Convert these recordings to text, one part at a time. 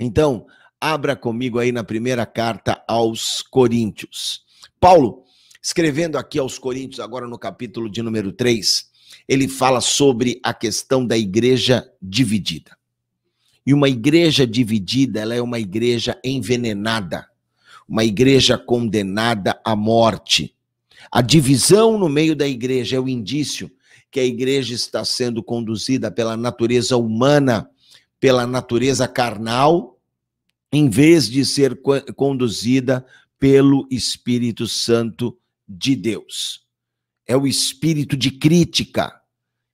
Então, abra comigo aí na primeira carta aos Coríntios. Paulo, escrevendo aqui aos Coríntios, agora no capítulo de número 3, ele fala sobre a questão da igreja dividida. E uma igreja dividida, ela é uma igreja envenenada, uma igreja condenada à morte. A divisão no meio da igreja é o indício que a igreja está sendo conduzida pela natureza humana, pela natureza carnal, em vez de ser conduzida pelo Espírito Santo de Deus. É o espírito de crítica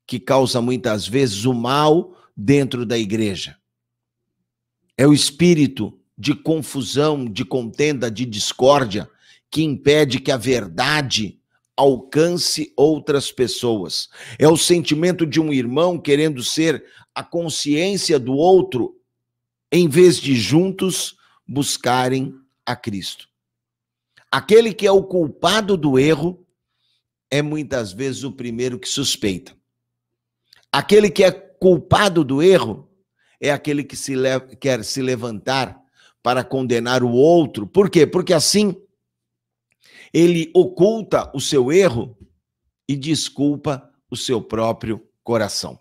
que causa muitas vezes o mal dentro da igreja. É o espírito de confusão, de contenda, de discórdia, que impede que a verdade alcance outras pessoas. É o sentimento de um irmão querendo ser a consciência do outro, em vez de juntos buscarem a Cristo. Aquele que é o culpado do erro é muitas vezes o primeiro que suspeita. Aquele que é culpado do erro é aquele que quer se levantar para condenar o outro. Por quê? Porque assim ele oculta o seu erro e desculpa o seu próprio coração.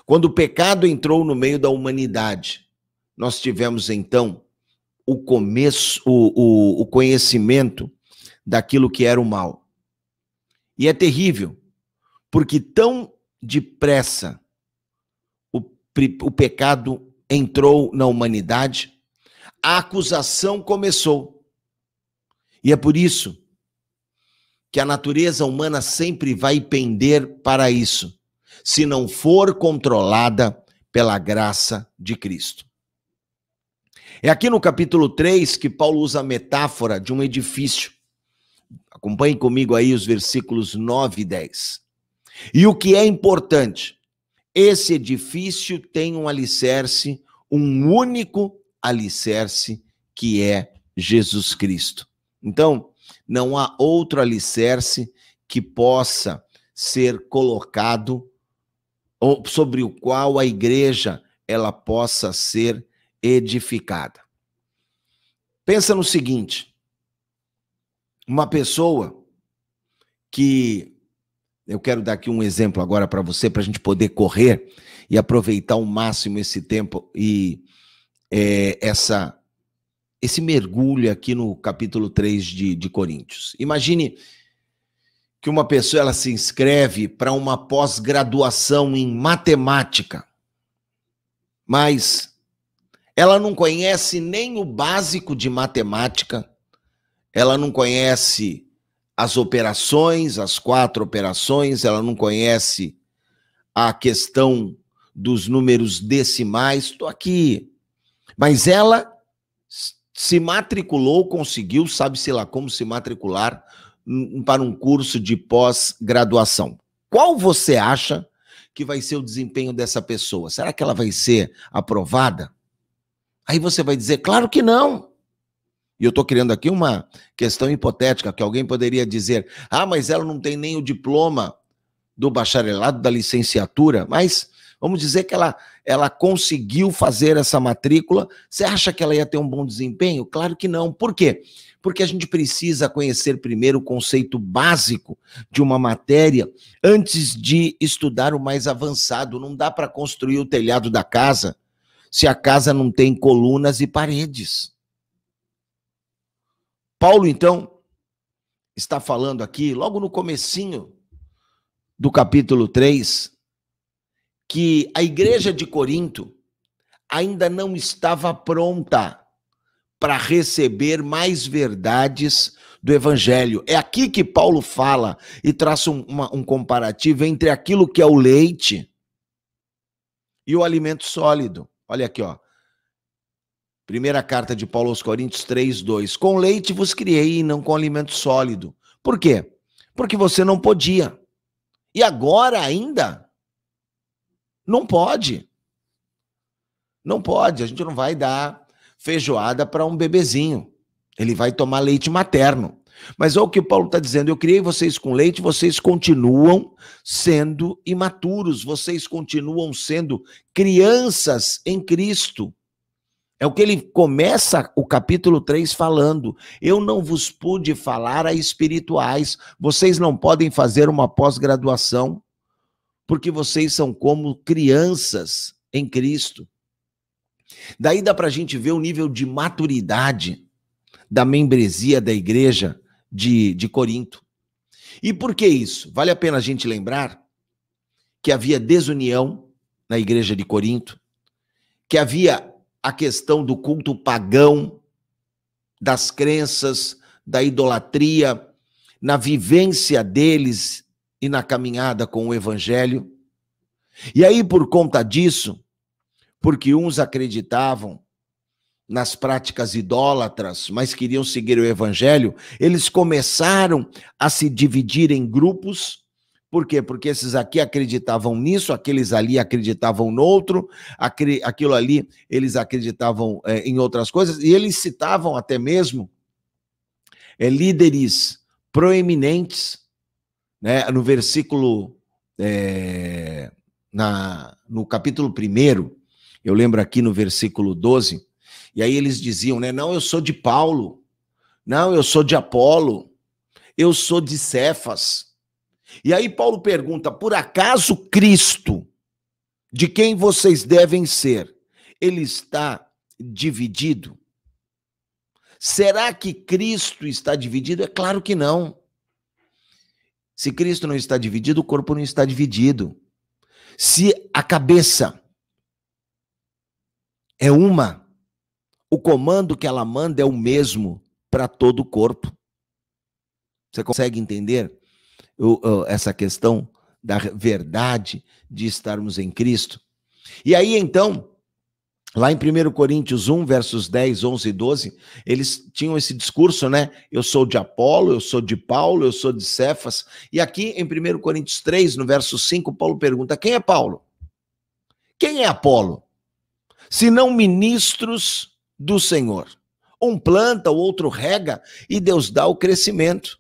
Quando o pecado entrou no meio da humanidade, nós tivemos então o conhecimento daquilo que era o mal. E é terrível, porque tão depressa o pecado entrou na humanidade, a acusação começou. E é por isso que a natureza humana sempre vai pender para isso, se não for controlada pela graça de Cristo. É aqui no capítulo 3 que Paulo usa a metáfora de um edifício. Acompanhe comigo aí os versículos 9 e 10. E o que é importante? Esse edifício tem um alicerce, um único alicerce, que é Jesus Cristo. Então, não há outro alicerce que possa ser colocado, ou sobre o qual a igreja ela possa ser edificada. Pensa no seguinte, uma pessoa que, eu quero dar aqui um exemplo agora para você, para a gente poder correr e aproveitar ao máximo esse tempo e esse mergulho aqui no capítulo 3 de Coríntios. Imagine que uma pessoa ela se inscreve para uma pós-graduação em matemática, mas ela não conhece nem o básico de matemática, ela não conhece as operações, as 4 operações, ela não conhece a questão dos números decimais, estou aqui. Mas ela se matriculou, conseguiu, sabe-se lá como se matricular para um curso de pós-graduação. Qual você acha que vai ser o desempenho dessa pessoa? Será que ela vai ser aprovada? Aí você vai dizer, claro que não. E eu estou criando aqui uma questão hipotética, que alguém poderia dizer, mas ela não tem nem o diploma do bacharelado, da licenciatura, mas vamos dizer que ela conseguiu fazer essa matrícula. Você acha que ela ia ter um bom desempenho? Claro que não. Por quê? Porque a gente precisa conhecer primeiro o conceito básico de uma matéria antes de estudar o mais avançado. Não dá para construir o telhado da casa se a casa não tem colunas e paredes. Paulo, então, está falando aqui, logo no comecinho do capítulo 3, que a igreja de Corinto ainda não estava pronta para receber mais verdades do evangelho. É aqui que Paulo fala e traça um comparativo entre aquilo que é o leite e o alimento sólido. Olha aqui, ó. Primeira carta de Paulo aos Coríntios 3:2. Com leite vos criei e não com alimento sólido. Por quê? Porque você não podia. E agora ainda não pode. Não pode. A gente não vai dar feijoada para um bebezinho. Ele vai tomar leite materno. Mas olha o que Paulo está dizendo. Eu criei vocês com leite, vocês continuam sendo imaturos. Vocês continuam sendo crianças em Cristo. É o que ele começa o capítulo 3 falando. Eu não vos pude falar a espirituais. Vocês não podem fazer uma pós-graduação, porque vocês são como crianças em Cristo. Daí dá para a gente ver o nível de maturidade da membresia da igreja de Corinto. E por que isso? Vale a pena a gente lembrar que havia desunião na igreja de Corinto, que havia a questão do culto pagão, das crenças, da idolatria, na vivência deles e na caminhada com o evangelho. E aí, por conta disso, porque uns acreditavam nas práticas idólatras, mas queriam seguir o evangelho, eles começaram a se dividir em grupos. Por quê? Porque esses aqui acreditavam nisso, aqueles ali acreditavam no outro, aquilo ali eles acreditavam em outras coisas, e eles citavam até mesmo líderes proeminentes, né, no versículo, no capítulo 1, eu lembro aqui no versículo 12, e aí eles diziam, né, não, eu sou de Paulo, não, eu sou de Apolo, eu sou de Cefas. E aí Paulo pergunta, por acaso Cristo, de quem vocês devem ser, ele está dividido? Será que Cristo está dividido? É claro que não. Se Cristo não está dividido, o corpo não está dividido. Se a cabeça é uma, o comando que ela manda é o mesmo para todo o corpo. Você consegue entender essa questão da verdade de estarmos em Cristo? E aí, então, lá em 1 Coríntios 1, versos 10, 11 e 12, eles tinham esse discurso, né? Eu sou de Apolo, eu sou de Paulo, eu sou de Cefas. E aqui em 1 Coríntios 3, no verso 5, Paulo pergunta, quem é Paulo? Quem é Apolo? Senão ministros do Senhor. Um planta, o outro rega, e Deus dá o crescimento.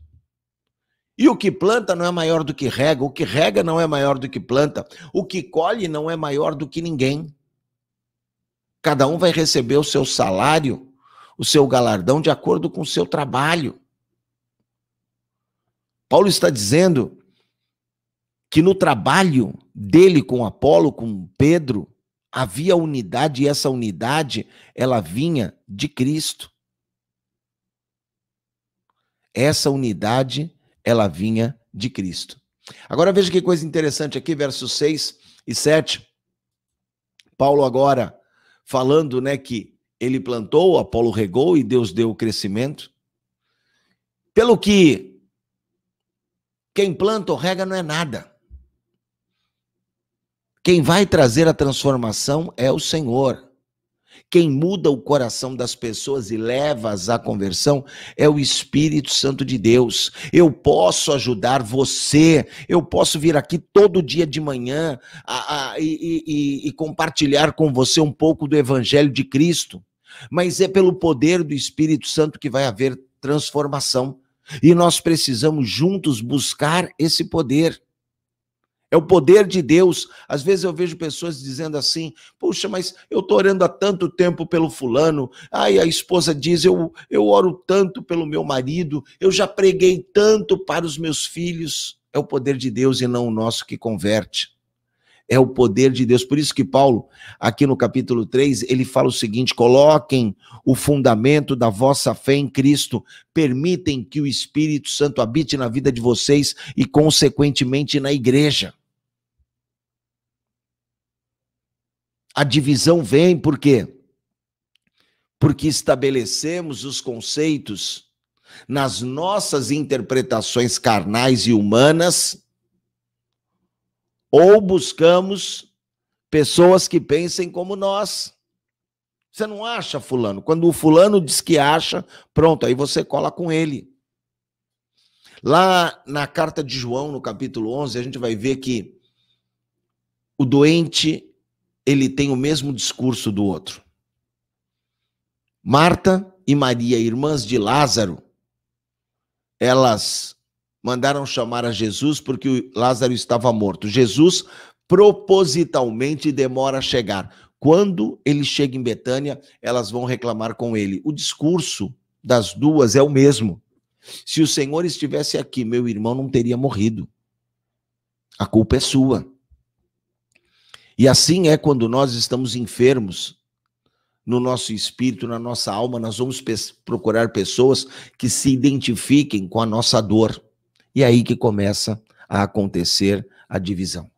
E o que planta não é maior do que rega, o que rega não é maior do que planta, o que colhe não é maior do que ninguém. Cada um vai receber o seu salário, o seu galardão de acordo com o seu trabalho. Paulo está dizendo que no trabalho dele com Apolo, com Pedro, havia unidade, e essa unidade, ela vinha de Cristo. Essa unidade, ela vinha de Cristo. Agora veja que coisa interessante aqui, versos 6 e 7. Paulo agora falando, né, que ele plantou, Apolo regou e Deus deu o crescimento. Pelo que quem planta ou rega não é nada. Quem vai trazer a transformação é o Senhor. Quem muda o coração das pessoas e leva-as à conversão é o Espírito Santo de Deus. Eu posso ajudar você, eu posso vir aqui todo dia de manhã e compartilhar com você um pouco do Evangelho de Cristo, mas é pelo poder do Espírito Santo que vai haver transformação. E nós precisamos juntos buscar esse poder. É o poder de Deus. Às vezes eu vejo pessoas dizendo assim, puxa, mas eu estou orando há tanto tempo pelo fulano. Ai, a esposa diz, eu oro tanto pelo meu marido, eu já preguei tanto para os meus filhos. É o poder de Deus e não o nosso que converte. É o poder de Deus. Por isso que Paulo, aqui no capítulo 3, ele fala o seguinte, coloquem o fundamento da vossa fé em Cristo, permitem que o Espírito Santo habite na vida de vocês e, consequentemente, na igreja. A divisão vem por quê? Porque estabelecemos os conceitos nas nossas interpretações carnais e humanas, ou buscamos pessoas que pensem como nós. Você não acha, fulano? Quando o fulano diz que acha, pronto, aí você cola com ele. Lá na carta de João, no capítulo 11, a gente vai ver que o doente, ele tem o mesmo discurso do outro. Marta e Maria, irmãs de Lázaro, elas mandaram chamar a Jesus porque Lázaro estava morto. Jesus propositalmente demora a chegar. Quando ele chega em Betânia, elas vão reclamar com ele. O discurso das duas é o mesmo. Se o Senhor estivesse aqui, meu irmão não teria morrido. A culpa é sua. E assim é quando nós estamos enfermos no nosso espírito, na nossa alma, nós vamos procurar pessoas que se identifiquem com a nossa dor. E é aí que começa a acontecer a divisão.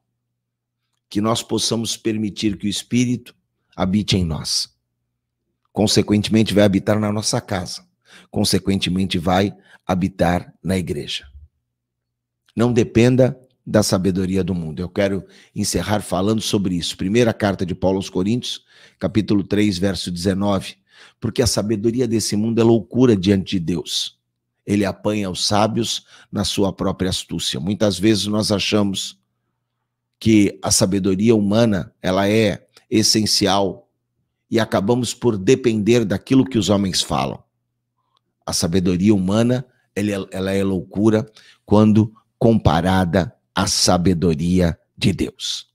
Que nós possamos permitir que o Espírito habite em nós. Consequentemente, vai habitar na nossa casa. Consequentemente, vai habitar na igreja. Não dependa da sabedoria do mundo. Eu quero encerrar falando sobre isso. Primeira carta de Paulo aos Coríntios, capítulo 3, verso 19. Porque a sabedoria desse mundo é loucura diante de Deus. Ele apanha os sábios na sua própria astúcia. Muitas vezes nós achamos que a sabedoria humana, ela é essencial e acabamos por depender daquilo que os homens falam. A sabedoria humana, ela é loucura quando comparada à sabedoria de Deus.